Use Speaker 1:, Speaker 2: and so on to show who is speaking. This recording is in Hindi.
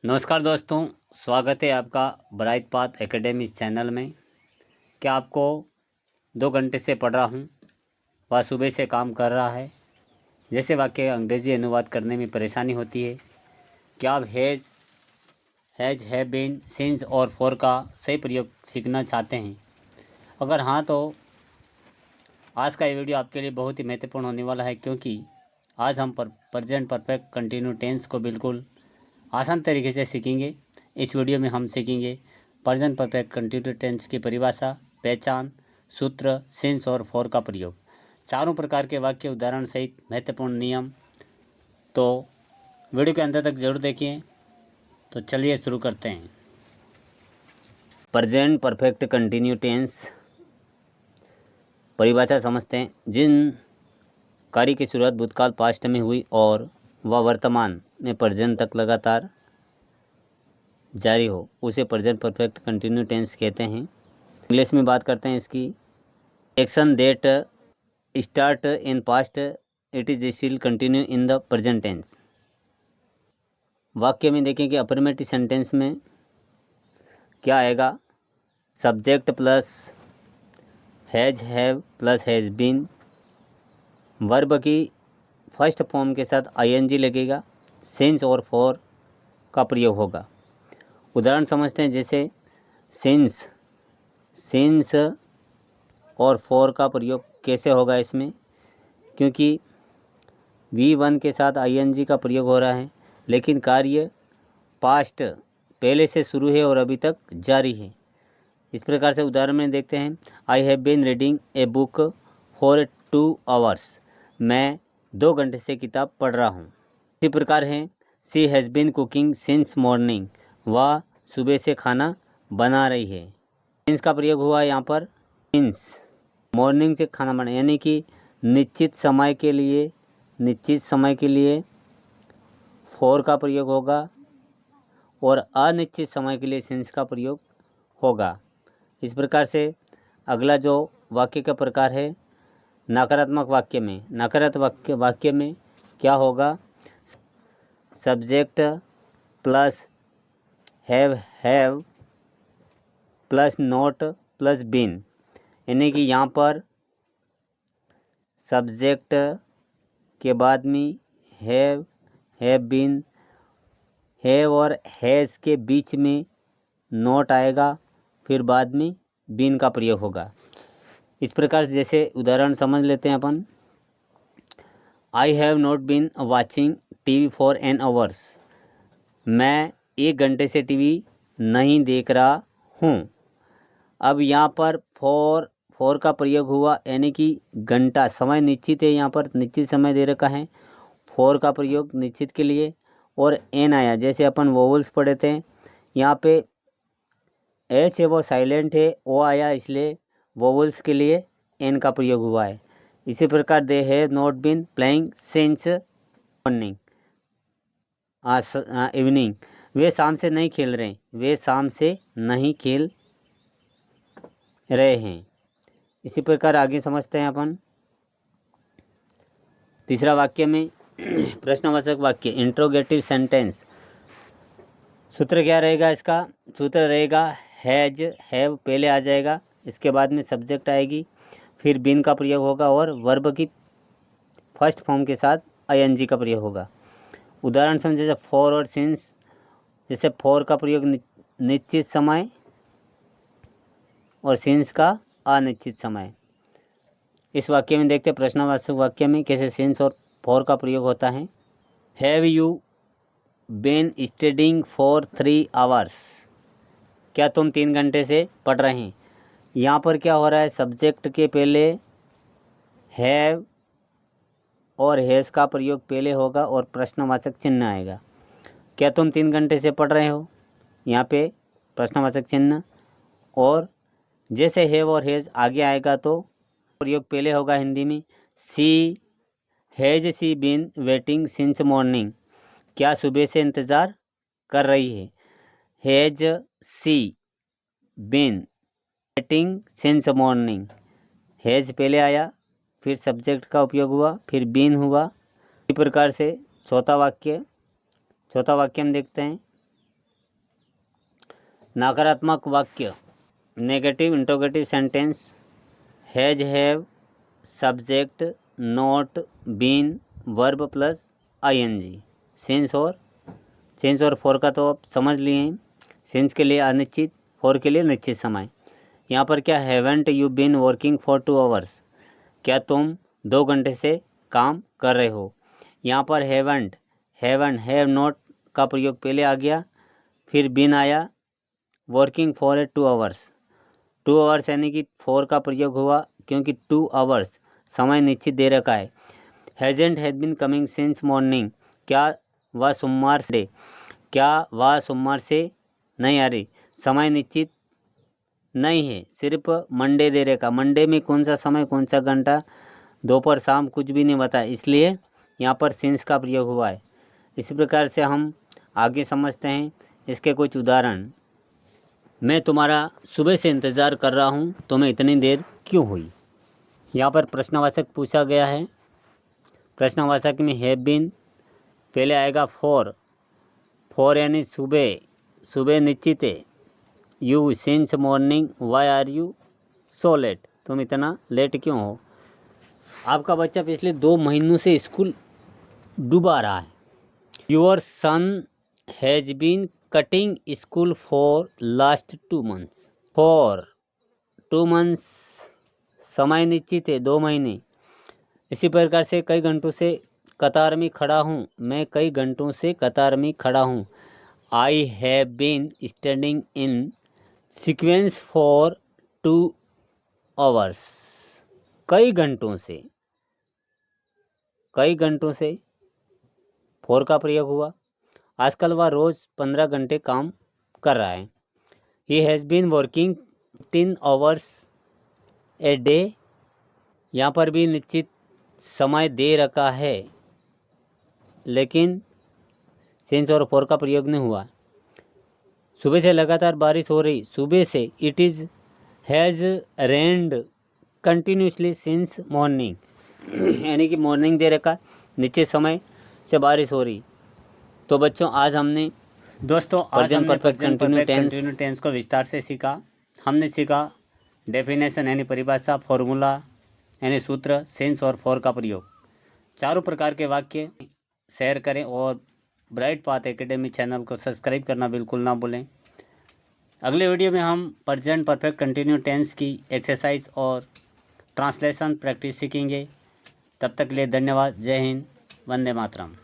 Speaker 1: नमस्कार दोस्तों, स्वागत है आपका ब्राइट पाथ एकेडमी चैनल में। क्या आपको 2 घंटे से पढ़ रहा हूँ, वह सुबह से काम कर रहा है। जैसे वाक्य अंग्रेजी अनुवाद करने में परेशानी होती है। क्या आप हैज़ हैव बीन सिंस और फॉर का सही प्रयोग सीखना चाहते हैं? अगर हाँ तो आज का ये वीडियो आपके लिए बहुत ही महत्वपूर्ण होने वाला है, क्योंकि आज हम प्रेजेंट परफेक्ट कंटिन्यू टेंस को बिल्कुल आसान तरीके से सीखेंगे। इस वीडियो में हम सीखेंगे प्रेजेंट परफेक्ट कंटिन्यू टेंस की परिभाषा, पहचान, सूत्र, सिंस और फॉर का प्रयोग, चारों प्रकार के वाक्य उदाहरण सहित महत्वपूर्ण नियम। तो वीडियो के अंत तक जरूर देखिए। तो चलिए शुरू करते हैं। प्रेजेंट परफेक्ट कंटिन्यू टेंस परिभाषा समझते हैं। जिन कार्य की शुरुआत भूतकाल पास्ट में हुई और वह वर्तमान में प्रेजेंट तक लगातार जारी हो, उसे प्रेजेंट परफेक्ट कंटिन्यू टेंस कहते हैं। इंग्लिश में बात करते हैं इसकी। Action that start in past it is still continue in the present tense. वाक्य में देखें कि अफर्मेटिव सेंटेंस में क्या आएगा। Subject plus has have plus has been, verb की फर्स्ट फॉर्म के साथ आईएनजी लगेगा, सिंस और फॉर का प्रयोग होगा। उदाहरण समझते हैं। जैसे सिंस और फॉर का प्रयोग कैसे होगा इसमें, क्योंकि V1 के साथ आईएनजी का प्रयोग हो रहा है, लेकिन कार्य पास्ट पहले से शुरू है और अभी तक जारी है। इस प्रकार से उदाहरण में देखते हैं। I have been reading a book for 2 hours। मैं 2 घंटे से किताब पढ़ रहा हूँ। इसी प्रकार है she has been cooking since morning. वह सुबह से खाना बना रही है। सिंस का प्रयोग हुआ यहाँ पर। सिंस मॉर्निंग से खाना बना, यानी कि निश्चित समय के लिए फॉर का प्रयोग होगा और अनिश्चित समय के लिए सिंस का प्रयोग होगा। इस प्रकार से अगला जो वाक्य का प्रकार है नकारात्मक वाक्य में। नकारात्मक वाक्य में क्या होगा। Subject plus have plus not plus been, यानी कि यहाँ पर सब्जेक्ट के बाद में हैव बीन, हैव और हैज़ के बीच में नॉट आएगा, फिर बाद में बीन का प्रयोग होगा। इस प्रकार जैसे उदाहरण समझ लेते हैं अपन। I have not been watching TV for an hours. मैं 1 घंटे से टीवी नहीं देख रहा हूँ। अब यहाँ पर फॉर का प्रयोग हुआ, यानी कि घंटा समय निश्चित है, यहाँ पर निश्चित समय दे रखा है। फॉर का प्रयोग निश्चित के लिए और एन आया, जैसे अपन वोवल्स पढ़े थे। यहाँ पे एच है वो साइलेंट है, ओ आया, इसलिए वोवल्स के लिए एन का प्रयोग हुआ है। इसी प्रकार they have not been playing since morning evening. वे शाम से नहीं खेल रहे, वे शाम से नहीं खेल रहे हैं। इसी प्रकार आगे समझते हैं अपन। तीसरा वाक्य में प्रश्नवाचक वाक्य, इंट्रोगेटिव सेंटेंस। सूत्र क्या रहेगा इसका। सूत्र रहेगा हैज हैव पहले आ जाएगा, इसके बाद में सब्जेक्ट आएगी, फिर बीन का प्रयोग होगा और वर्ब की फर्स्ट फॉर्म के साथ आईएनजी का प्रयोग होगा। उदाहरण समझे, जैसे फॉर और सिंस। जैसे फॉर का प्रयोग निश्चित समय और सिंस का अनिश्चित समय। इस वाक्य में देखते हैं प्रश्नवाचक वाक्य में कैसे सिंस और फॉर का प्रयोग होता है। Have you been studying for 3 hours। क्या तुम 3 घंटे से पढ़ रहे हैं। यहाँ पर क्या हो रहा है, सब्जेक्ट के पहले हैव और हैज़ का प्रयोग पहले होगा और प्रश्नवाचक चिन्ह आएगा। क्या तुम 3 घंटे से पढ़ रहे हो, यहाँ पे प्रश्नवाचक चिन्ह। और जैसे हैव और हैज़ आगे आएगा तो प्रयोग पहले होगा हिंदी में। Has she been waiting since morning. क्या सुबह से इंतज़ार कर रही है। Has she been waiting since morning. Has पहले आया, फिर सब्जेक्ट का उपयोग हुआ, फिर बीन हुआ। इसी प्रकार से चौथा वाक्य हम देखते हैं। नकारात्मक वाक्य negative interrogative sentence has have subject not been verb plus ING. Since और फॉर का तो आप समझ लिए हैं। सेंस के लिए अनिश्चित, फॉर के लिए निश्चित समय। यहाँ पर क्या haven't you been working for 2 hours, क्या तुम 2 घंटे से काम कर रहे हो। यहाँ पर हैवेंट हैव नॉट का प्रयोग पहले आ गया, फिर बीन आया, वर्किंग फॉर 2 आवर्स। 2 आवर्स यानी कि फॉर का प्रयोग हुआ क्योंकि 2 आवर्स समय निश्चित दे रखा है। Hasn't has been coming since morning, क्या वह सोमवार से नहीं आ रही, समय निश्चित नहीं है, सिर्फ मंडे दे रखा। मंडे में कौन सा समय, कौन सा घंटा, दोपहर शाम कुछ भी नहीं बताया, इसलिए यहाँ पर सिंस का प्रयोग हुआ है। इसी प्रकार से हम आगे समझते हैं इसके कुछ उदाहरण। मैं तुम्हारा सुबह से इंतज़ार कर रहा हूँ, तुम्हें इतनी देर क्यों हुई। यहाँ पर प्रश्नवाचक पूछा गया है। प्रश्नवाचक में हैव बीन पहले आएगा फॉर यानी सुबह निश्चित है। You since morning, why are you so late, तुम इतना लेट क्यों हो। आपका बच्चा पिछले 2 महीनों से स्कूल डूबा रहा है। Your son has been cutting school for last 2 months। For 2 months समय निश्चित है, 2 महीने। इसी प्रकार से कई घंटों से कतार में खड़ा हूँ, मैं कई घंटों से कतार में खड़ा हूँ। I have been standing in sequence for 2 hours. कई घंटों से फॉर का प्रयोग हुआ। आजकल वह रोज़ 15 घंटे काम कर रहा है। He has been working 10 hours a day, यहाँ पर भी निश्चित समय दे रखा है लेकिन सिंस और फॉर का प्रयोग नहीं हुआ। सुबह से लगातार बारिश हो रही, सुबह से it is has rained continuously since morning, यानी कि मॉर्निंग दे रखा, निश्चित समय से बारिश हो रही। तो बच्चों आज हमने प्रेजेंट परफेक्ट कंटिन्यू टेंस को विस्तार से सीखा। हमने सीखा डेफिनेशन यानी परिभाषा, फॉर्मूला यानी सूत्र, सेंस और फॉर का प्रयोग। चारों प्रकार के वाक्य शेयर करें और ब्राइट पाथ एकेडमी चैनल को सब्सक्राइब करना बिल्कुल ना भूलें। अगले वीडियो में हम प्रेजेंट परफेक्ट कंटिन्यू टेंस की एक्सरसाइज और ट्रांसलेशन प्रैक्टिस सीखेंगे। तब तक के लिए धन्यवाद। जय हिंद, वंदे मातरम।